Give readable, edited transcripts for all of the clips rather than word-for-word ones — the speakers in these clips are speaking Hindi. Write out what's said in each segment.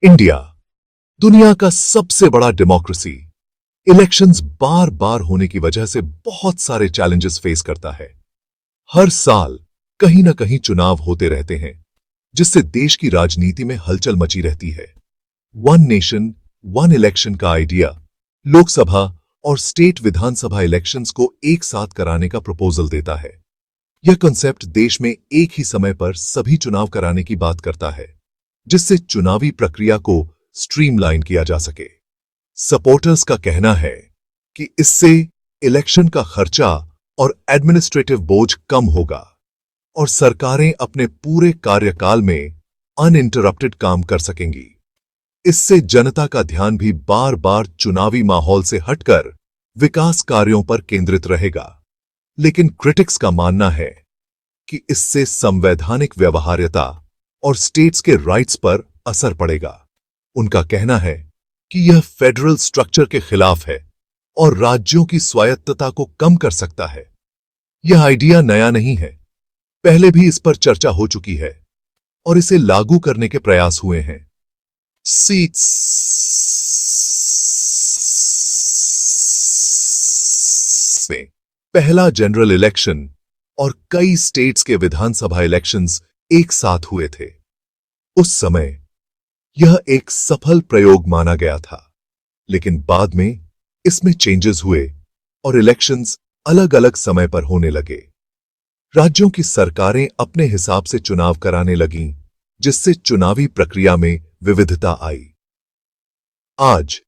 इंडिया दुनिया का सबसे बड़ा डेमोक्रेसी इलेक्शंस बार बार होने की वजह से बहुत सारे चैलेंजेस फेस करता है। हर साल कहीं ना कहीं चुनाव होते रहते हैं, जिससे देश की राजनीति में हलचल मची रहती है। वन नेशन वन इलेक्शन का आइडिया लोकसभा और स्टेट विधानसभा इलेक्शंस को एक साथ कराने का प्रपोजल देता है। यह कॉन्सेप्ट देश में एक ही समय पर सभी चुनाव कराने की बात करता है, जिससे चुनावी प्रक्रिया को स्ट्रीमलाइन किया जा सके। सपोर्टर्स का कहना है कि इससे इलेक्शन का खर्चा और एडमिनिस्ट्रेटिव बोझ कम होगा और सरकारें अपने पूरे कार्यकाल में अनइंटरप्टेड काम कर सकेंगी। इससे जनता का ध्यान भी बार बार चुनावी माहौल से हटकर विकास कार्यों पर केंद्रित रहेगा। लेकिन क्रिटिक्स का मानना है कि इससे संवैधानिक व्यवहार्यता और स्टेट्स के राइट्स पर असर पड़ेगा। उनका कहना है कि यह फेडरल स्ट्रक्चर के खिलाफ है और राज्यों की स्वायत्तता को कम कर सकता है। यह आइडिया नया नहीं है, पहले भी इस पर चर्चा हो चुकी है और इसे लागू करने के प्रयास हुए हैं। सीट्स में पहला जनरल इलेक्शन और कई स्टेट्स के विधानसभा इलेक्शंस एक साथ हुए थे। उस समय यह एक सफल प्रयोग माना गया था, लेकिन बाद में इसमें चेंजेस हुए और इलेक्शंस अलग अलग समय पर होने लगे। राज्यों की सरकारें अपने हिसाब से चुनाव कराने लगीं, जिससे चुनावी प्रक्रिया में विविधता आई। आज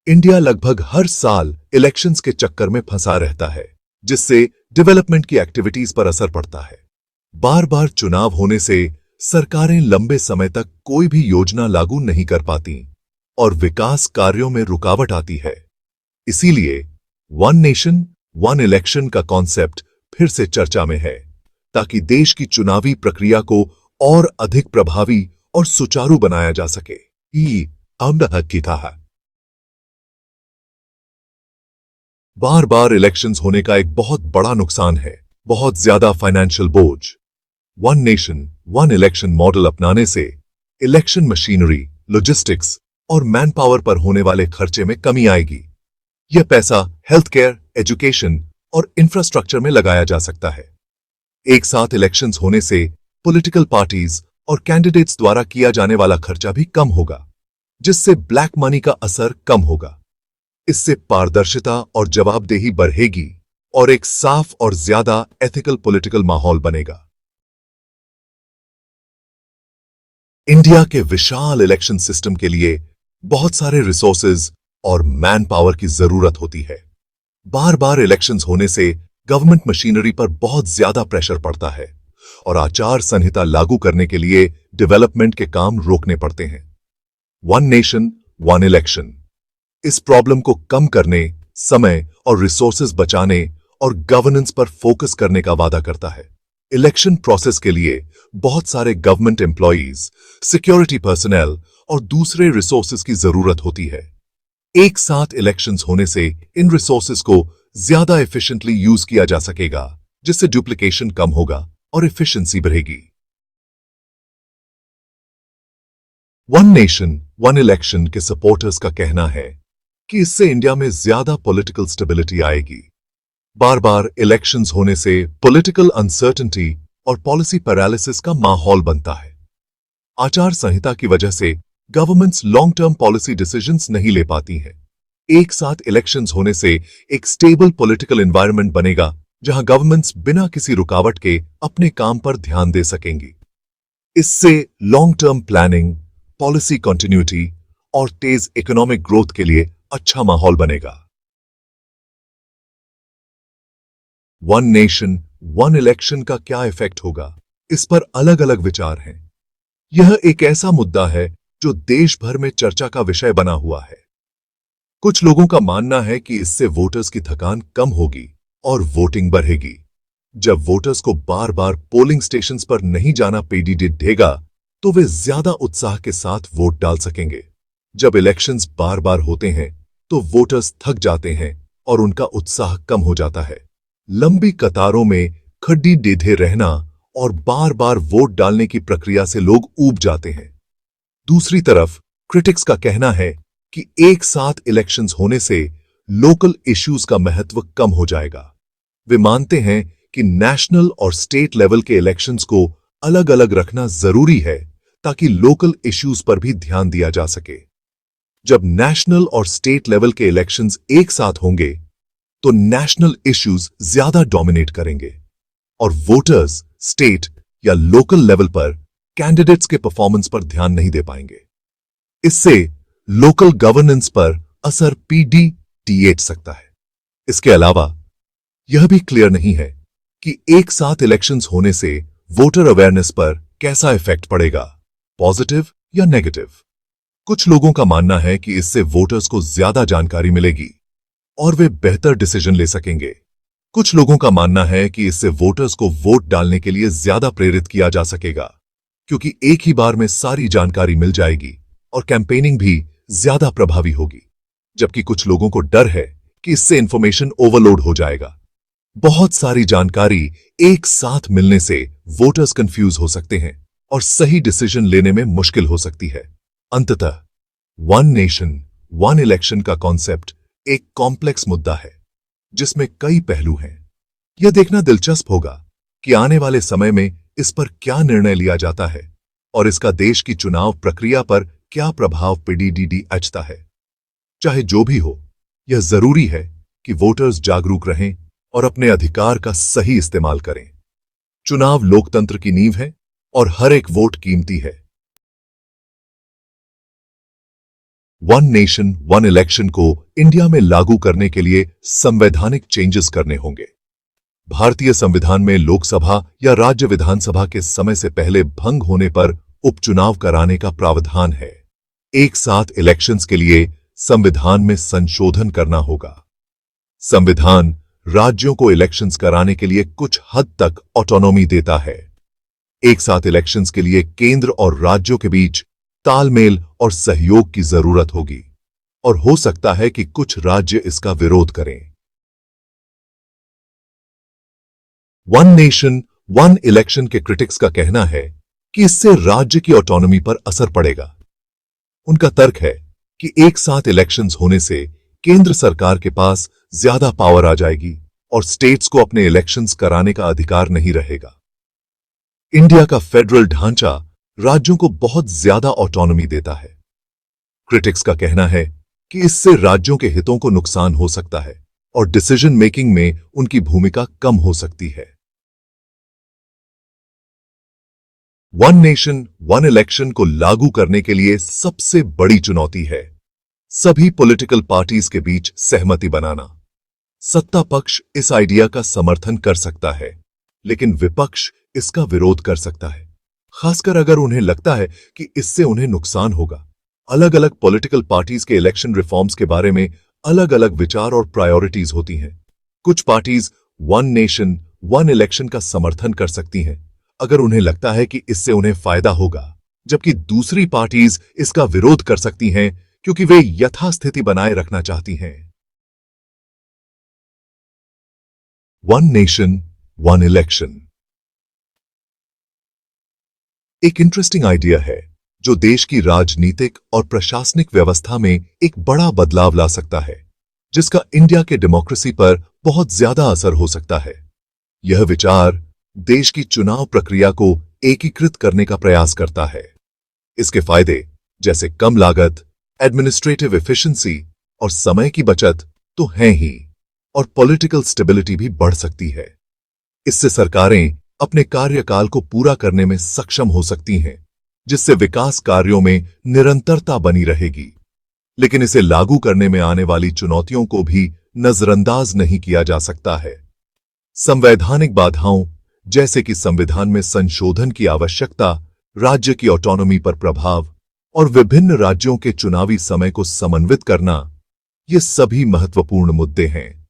इंडिया लगभग हर साल इलेक्शंस के चक्कर में फंसा रहता है, जिससे डेवलपमेंट की एक्टिविटीज पर असर पड़ता है। बार बार चुनाव होने से सरकारें लंबे समय तक कोई भी योजना लागू नहीं कर पाती और विकास कार्यों में रुकावट आती है। इसीलिए वन नेशन वन इलेक्शन का कॉन्सेप्ट फिर से चर्चा में है, ताकि देश की चुनावी प्रक्रिया को और अधिक प्रभावी और सुचारू बनाया जा सके। बार बार इलेक्शंस होने का एक बहुत बड़ा नुकसान है बहुत ज्यादा फाइनेंशियल बोझ। One nation one election model अपनाने से इलेक्शन मशीनरी, लॉजिस्टिक्स और मैन पावर पर होने वाले खर्चे में कमी आएगी। यह पैसा हेल्थ केयर, एजुकेशन और इंफ्रास्ट्रक्चर में लगाया जा सकता है। एक साथ इलेक्शंस होने से पॉलिटिकल पार्टीज और कैंडिडेट्स द्वारा किया जाने वाला खर्चा भी कम होगा, जिससे ब्लैक मनी का असर कम होगा। इससे पारदर्शिता और जवाबदेही बढ़ेगी और एक साफ और ज्यादा एथिकल पॉलिटिकल माहौल बनेगा। इंडिया के विशाल इलेक्शन सिस्टम के लिए बहुत सारे रिसोर्सेज और मैन पावर की जरूरत होती है। बार बार इलेक्शंस होने से गवर्नमेंट मशीनरी पर बहुत ज्यादा प्रेशर पड़ता है और आचार संहिता लागू करने के लिए डेवलपमेंट के काम रोकने पड़ते हैं। वन नेशन वन इलेक्शन इस प्रॉब्लम को कम करने, समय और रिसोर्सेज बचाने और गवर्नेंस पर फोकस करने का वादा करता है। इलेक्शन प्रोसेस के लिए बहुत सारे गवर्नमेंट एम्प्लॉइज, सिक्योरिटी पर्सनल और दूसरे रिसोर्सेज की जरूरत होती है। एक साथ इलेक्शंस होने से इन रिसोर्सेज को ज्यादा एफिशिएंटली यूज किया जा सकेगा, जिससे डुप्लीकेशन कम होगा और एफिशिएंसी बढ़ेगी। वन नेशन वन इलेक्शन के सपोर्टर्स का कहना है कि इससे इंडिया में ज्यादा पॉलिटिकल स्टेबिलिटी आएगी। बार बार इलेक्शंस होने से पॉलिटिकल अनसर्टेनिटी और पॉलिसी पैरालिसिस का माहौल बनता है। आचार संहिता की वजह से governments long term policy decisions नहीं ले पाती हैं। एक साथ इलेक्शंस होने से एक स्टेबल पॉलिटिकल एनवायरनमेंट बनेगा, जहां गवर्नमेंट्स बिना किसी रुकावट के अपने काम पर ध्यान दे सकेंगी। इससे long term planning, policy continuity और तेज इकोनॉमिक ग्रोथ के लिए अच्छा माहौल बनेगा। वन नेशन वन इलेक्शन का क्या इफेक्ट होगा, इस पर अलग अलग विचार हैं। यह एक ऐसा मुद्दा है जो देश भर में चर्चा का विषय बना हुआ है। कुछ लोगों का मानना है कि इससे वोटर्स की थकान कम होगी और वोटिंग बढ़ेगी। जब वोटर्स को बार बार पोलिंग स्टेशंस पर नहीं जाना देगा, तो वे ज्यादा उत्साह के साथ वोट डाल सकेंगे। जब इलेक्शंस बार बार होते हैं तो वोटर्स थक जाते हैं और उनका उत्साह कम हो जाता है। लंबी कतारों में खड्डी टेढ़े रहना और बार बार वोट डालने की प्रक्रिया से लोग ऊब जाते हैं। दूसरी तरफ क्रिटिक्स का कहना है कि एक साथ इलेक्शंस होने से लोकल इश्यूज का महत्व कम हो जाएगा। वे मानते हैं कि नेशनल और स्टेट लेवल के इलेक्शंस को अलग अलग रखना जरूरी है ताकि लोकल इश्यूज पर भी ध्यान दिया जा सके। जब नेशनल और स्टेट लेवल के इलेक्शंस एक साथ होंगे तो नेशनल इश्यूज ज्यादा डोमिनेट करेंगे और वोटर्स स्टेट या लोकल लेवल पर कैंडिडेट्स के परफॉर्मेंस पर ध्यान नहीं दे पाएंगे। इससे लोकल गवर्नेंस पर असर पीडीटीएच सकता है। इसके अलावा यह भी क्लियर नहीं है कि एक साथ इलेक्शंस होने से वोटर अवेयरनेस पर कैसा इफेक्ट पड़ेगा, पॉजिटिव या नेगेटिव। कुछ लोगों का मानना है कि इससे वोटर्स को ज्यादा जानकारी मिलेगी और वे बेहतर डिसीजन ले सकेंगे। कुछ लोगों का मानना है कि इससे वोटर्स को वोट डालने के लिए ज्यादा प्रेरित किया जा सकेगा क्योंकि एक ही बार में सारी जानकारी मिल जाएगी और कैंपेनिंग भी ज्यादा प्रभावी होगी। जबकि कुछ लोगों को डर है कि इससे इंफॉर्मेशन ओवरलोड हो जाएगा। बहुत सारी जानकारी एक साथ मिलने से वोटर्स कंफ्यूज हो सकते हैं और सही डिसीजन लेने में मुश्किल हो सकती है। अंततः वन नेशन वन इलेक्शन का कॉन्सेप्ट एक कॉम्प्लेक्स मुद्दा है जिसमें कई पहलू हैं। यह देखना दिलचस्प होगा कि आने वाले समय में इस पर क्या निर्णय लिया जाता है और इसका देश की चुनाव प्रक्रिया पर क्या प्रभाव पीडीटीएच है। चाहे जो भी हो, यह जरूरी है कि वोटर्स जागरूक रहें और अपने अधिकार का सही इस्तेमाल करें। चुनाव लोकतंत्र की नींव है और हर एक वोट कीमती है। वन नेशन वन इलेक्शन को इंडिया में लागू करने के लिए संवैधानिक चेंजेस करने होंगे। भारतीय संविधान में लोकसभा या राज्य विधानसभा के समय से पहले भंग होने पर उपचुनाव कराने का प्रावधान है। एक साथ इलेक्शंस के लिए संविधान में संशोधन करना होगा। संविधान राज्यों को इलेक्शंस कराने के लिए कुछ हद तक ऑटोनॉमी देता है। एक साथ इलेक्शंस के लिए केंद्र और राज्यों के बीच तालमेल और सहयोग की जरूरत होगी और हो सकता है कि कुछ राज्य इसका विरोध करें। वन नेशन वन इलेक्शन के क्रिटिक्स का कहना है कि इससे राज्य की ऑटोनॉमी पर असर पड़ेगा। उनका तर्क है कि एक साथ इलेक्शंस होने से केंद्र सरकार के पास ज्यादा पावर आ जाएगी और स्टेट्स को अपने इलेक्शंस कराने का अधिकार नहीं रहेगा। इंडिया का फेडरल ढांचा राज्यों को बहुत ज्यादा ऑटोनॉमी देता है। क्रिटिक्स का कहना है कि इससे राज्यों के हितों को नुकसान हो सकता है और डिसीजन मेकिंग में उनकी भूमिका कम हो सकती है। वन नेशन वन इलेक्शन को लागू करने के लिए सबसे बड़ी चुनौती है सभी पॉलिटिकल पार्टीज के बीच सहमति बनाना। सत्ता पक्ष इस आइडिया का समर्थन कर सकता है, लेकिन विपक्ष इसका विरोध कर सकता है, खासकर अगर उन्हें लगता है कि इससे उन्हें नुकसान होगा। अलग अलग पॉलिटिकल पार्टीज के इलेक्शन रिफॉर्म्स के बारे में अलग अलग विचार और प्रायोरिटीज होती हैं। कुछ parties one nation one election का समर्थन कर सकती हैं अगर उन्हें लगता है कि इससे उन्हें फायदा होगा, जबकि दूसरी पार्टीज इसका विरोध कर सकती हैं क्योंकि वे यथास्थिति बनाए रखना चाहती हैं। वन नेशन वन इलेक्शन एक इंटरेस्टिंग आइडिया है जो देश की राजनीतिक और प्रशासनिक व्यवस्था में एक बड़ा बदलाव ला सकता है, जिसका इंडिया के डेमोक्रेसी पर बहुत ज्यादा असर हो सकता है। यह विचार देश की चुनाव प्रक्रिया को एकीकृत करने का प्रयास करता है। इसके फायदे जैसे कम लागत, एडमिनिस्ट्रेटिव एफिशिएंसी और समय की बचत तो हैं ही, और पॉलिटिकल स्टेबिलिटी भी बढ़ सकती है। इससे सरकारें अपने कार्यकाल को पूरा करने में सक्षम हो सकती हैं, जिससे विकास कार्यों में निरंतरता बनी रहेगी। लेकिन इसे लागू करने में आने वाली चुनौतियों को भी नजरअंदाज नहीं किया जा सकता है। संवैधानिक बाधाओं जैसे कि संविधान में संशोधन की आवश्यकता, राज्य की ऑटोनॉमी पर प्रभाव और विभिन्न राज्यों के चुनावी समय को समन्वित करना, ये सभी महत्वपूर्ण मुद्दे हैं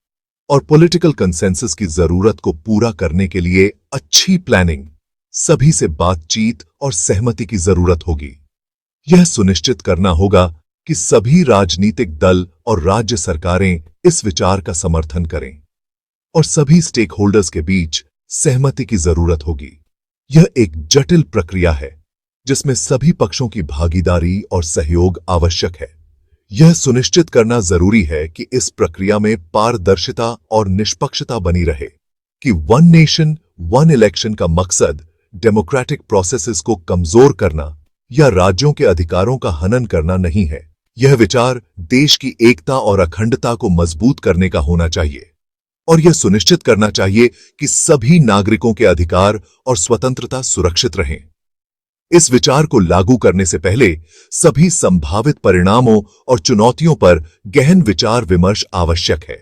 और पॉलिटिकल कंसेंसस की जरूरत को पूरा करने के लिए अच्छी प्लानिंग, सभी से बातचीत और सहमति की जरूरत होगी। यह सुनिश्चित करना होगा कि सभी राजनीतिक दल और राज्य सरकारें इस विचार का समर्थन करें और सभी स्टेक होल्डर्स के बीच सहमति की जरूरत होगी। यह एक जटिल प्रक्रिया है जिसमें सभी पक्षों की भागीदारी और सहयोग आवश्यक है। यह सुनिश्चित करना जरूरी है कि इस प्रक्रिया में पारदर्शिता और निष्पक्षता बनी रहे, कि वन नेशन वन इलेक्शन का मकसद डेमोक्रेटिक प्रोसेसेस को कमजोर करना या राज्यों के अधिकारों का हनन करना नहीं है। यह विचार देश की एकता और अखंडता को मजबूत करने का होना चाहिए और यह सुनिश्चित करना चाहिए कि सभी नागरिकों के अधिकार और स्वतंत्रता सुरक्षित रहें। इस विचार को लागू करने से पहले सभी संभावित परिणामों और चुनौतियों पर गहन विचार विमर्श आवश्यक है।